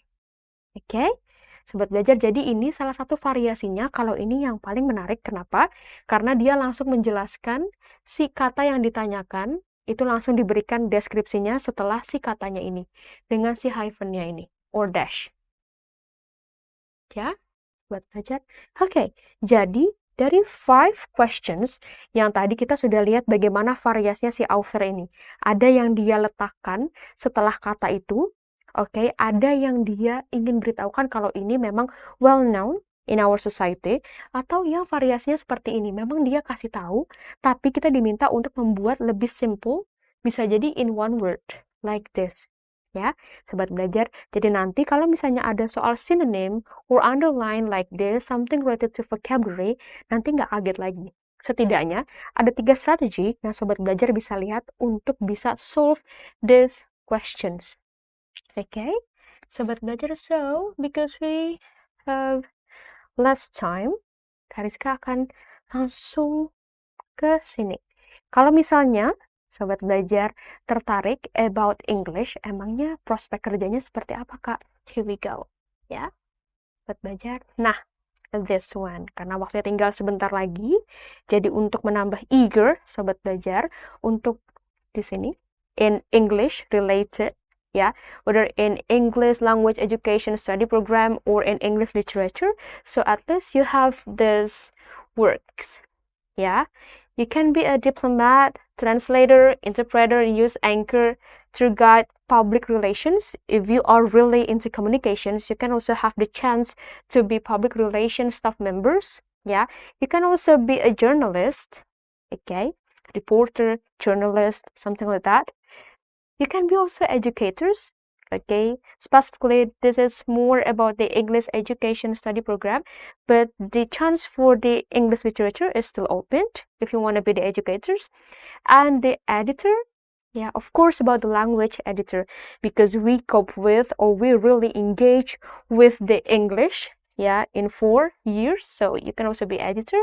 Oke, sobat belajar, jadi ini salah satu variasinya. Kalau ini yang paling menarik, kenapa? Karena dia langsung menjelaskan si kata yang ditanyakan, itu langsung diberikan deskripsinya setelah si katanya ini, dengan si hyphennya ini, or dash. Ya, sobat belajar. Oke, jadi dari 5 questions yang tadi kita sudah lihat bagaimana variasinya si author ini. Ada yang dia letakkan setelah kata itu, oke, ada yang dia ingin beritahukan kalau ini memang well known in our society, atau yang variasinya seperti ini. Memang dia kasih tahu, tapi kita diminta untuk membuat lebih simple, bisa jadi in one word, like this. Ya, sobat belajar. Jadi nanti kalau misalnya ada soal synonym or underline like this, something related to vocabulary, nanti nggak kaget lagi. Setidaknya ada 3 strategi yang sobat belajar bisa lihat untuk bisa solve these questions. Okay, sobat belajar, so because we have less time, Kariska akan langsung ke sini. Kalau misalnya sobat belajar tertarik about English, emangnya prospek kerjanya seperti apa, Kak? Here we go. Ya, sobat belajar. Nah, this one. Karena waktunya tinggal sebentar lagi, jadi untuk menambah eager, sobat belajar, untuk di sini, in English related, ya, whether in English language education study program or in English literature, so at least you have this works, ya. You can be a diplomat, translator, interpreter, use Anchor, tour guide, public relations. If you are really into communications, you can also have the chance to be public relations staff members. Yeah, you can also be a journalist, okay, reporter, journalist, something like that. You can be also educators. Okay, specifically this is more about the English education study program, but the chance for the English literature is still open if you want to be the educators. And the editor, yeah, of course about the language editor, because we cope with, or we really engage with the English, yeah, in 4 years, so you can also be editor.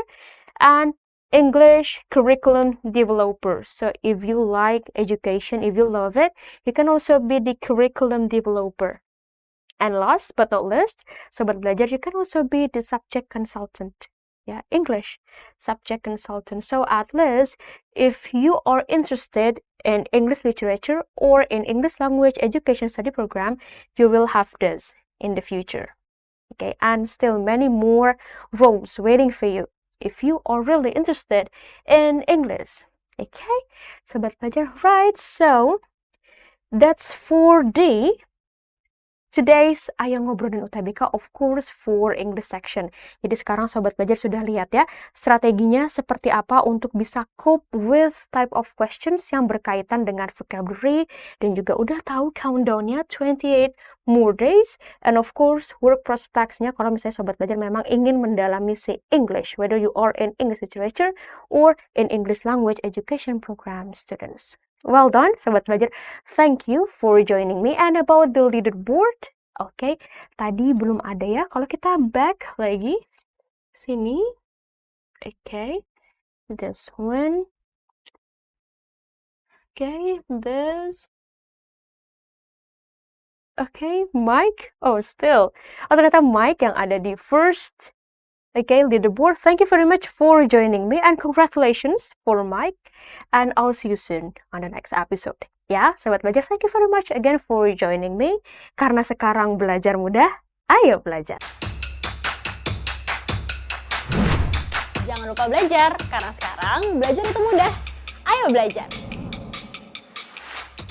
And English curriculum developer. So if you like education, if you love it, you can also be the curriculum developer. And last but not least, Sobat Belajar, you can also be the subject consultant. Yeah, English subject consultant. So at least if you are interested in English literature or in English language education study program, you will have this in the future. Okay, and still many more roles waiting for you if you are really interested in English. Okay, Sobat Belajar, right? So that's for the today's Ayo Ngobrolin UTBK, of course, for English section. Jadi sekarang Sobat Belajar sudah lihat ya, strateginya seperti apa untuk bisa cope with type of questions yang berkaitan dengan vocabulary, dan juga udah tahu countdown-nya 28 more days, and of course, work prospects-nya kalau misalnya Sobat Belajar memang ingin mendalami si English, whether you are in English literature or in English language education program students. Well done, Sobat Belajar. Thank you for joining me. And about the leaderboard, okay, tadi belum ada ya. Kalau kita back lagi, sini, okay, this one, okay, this, okay, Mike, oh still, oh ternyata Mike yang ada di first, okay, leaderboard. Thank you very much for joining me, and congratulations for Mike. And I'll see you soon on the next episode. Ya, Sobat Belajar, thank you very much again for joining me. Karena sekarang belajar mudah, ayo belajar. Jangan lupa belajar, karena sekarang belajar itu mudah. Ayo belajar.